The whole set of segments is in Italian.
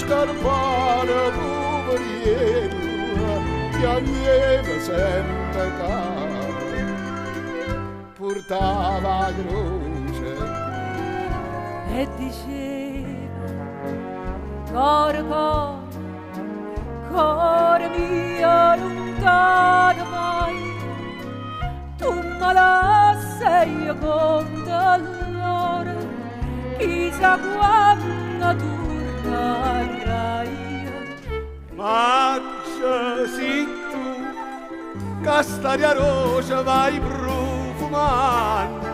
scarpare poveriello piangeva sempre caro, portava la croce e diceva cuore cuore cuore mio lontano vai, tu me la sei con allora, chissà quando tornerai. Marcia, si tu, castaria rosa vai profumando,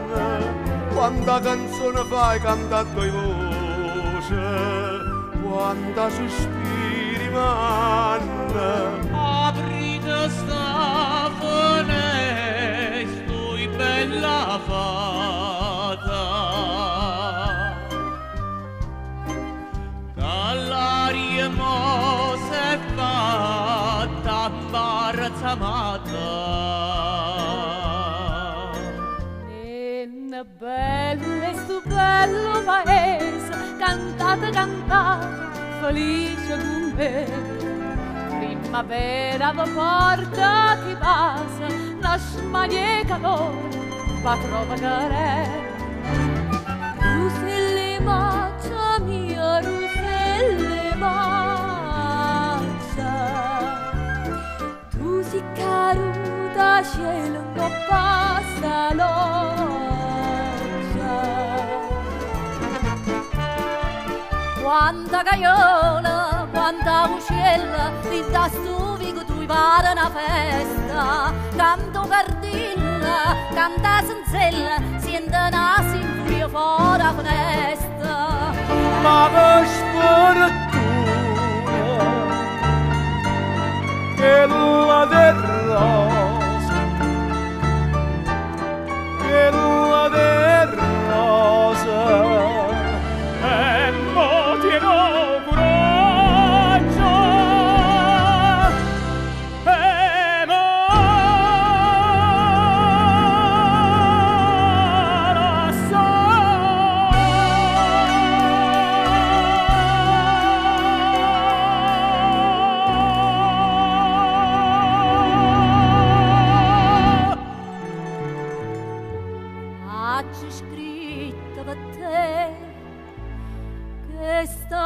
quanta canzone fai cantando in voce, quanta sospiri manna. Aprite sta finestra, bella fata, dall'aria mossa e fatta imbarazzamata. Nel bello e sto bello paese, cantate, cantate, felice con me. Primavera vi porta chi passa, la smanie calore, va provocare. Ruselle maccia mia, ruselle maccia, tu si caruta cielo non passa l'occia. Quanta caiola, quanta uccella, di tastuvi che tu vai a una festa, canto cardilla, canta senzella, sente una sinfonia fuori la finestra. Ma che sfortuna, che la del rosa, che la del rosa, e mo tieno coraggio, e mo la so. C'è scritto per te questa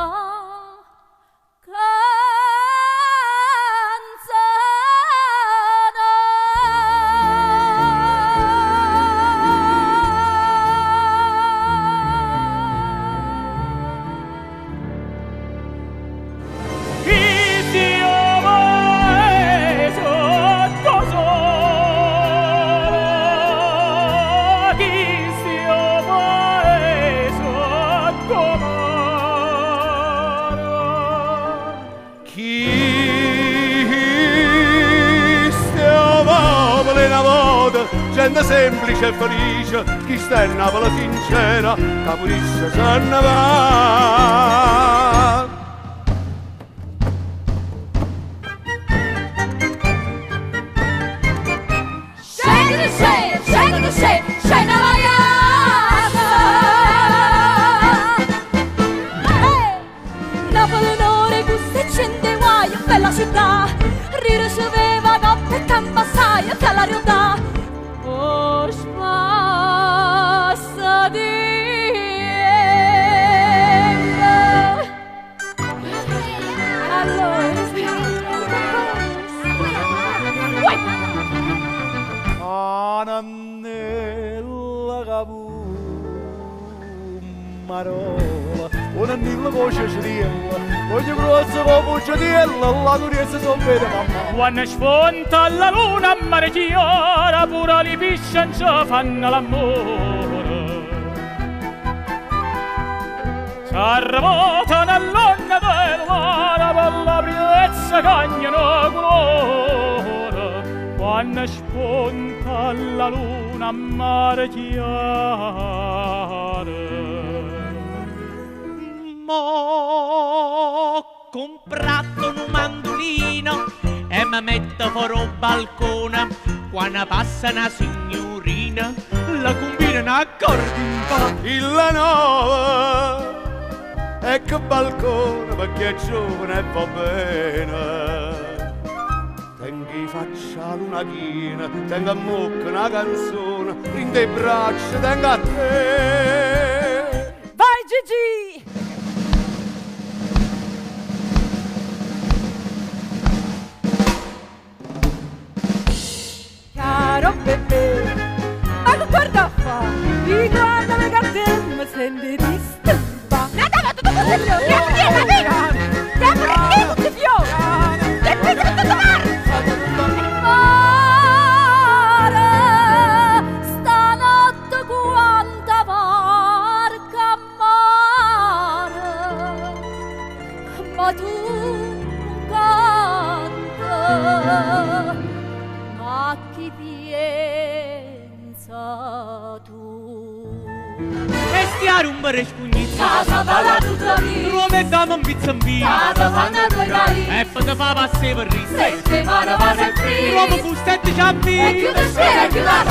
Gente semplice e felice, chi sta in Napoli sincera, capolissa se ne va. scena vaiata. Napoli onore, gusto e gente guai, bella città, riceveva notte e campa sai, che la realtà. Oh, spassadina. Allora, Anannella capumarola, una nilla voce sriella, ogni grossa voce diella, la durezza son vere mamma. Quando sfonta la luna a mare chiara, pure le pisce non ci fanno l'amore. S'arrabota nell'onna del mare per la brezza cagnano colore. Quando spunta la luna a mare chiara. Mo comprato un mandolino e mi metto fuori al balcone. Quando passa una signorina, la combina una corda in pa. Il nove e che balcone perché è giovane e va bene. Tengo in faccia la luna china, tengo a mucca una canzone, prende i braccia, tengo a te. Vai Gigi! Caro bebè, ma che guarda a fa? Di quando le carte mi senti disturba. Nata, ma tutto così, che appiena, che appiena tutti i fiori, che appiena tutto il mare. Mare, stanotte quanta barca mare, ma tu canta. Ma chi pensa tu? Vestiare un bere spugnizzo, Casa balla tutta lì, come dama un pizzambino, casa fanno due cari, e fate fa passare per rizzo. se mano va sempre L'uomo fustetti ciampi, e chiude sera e chiude la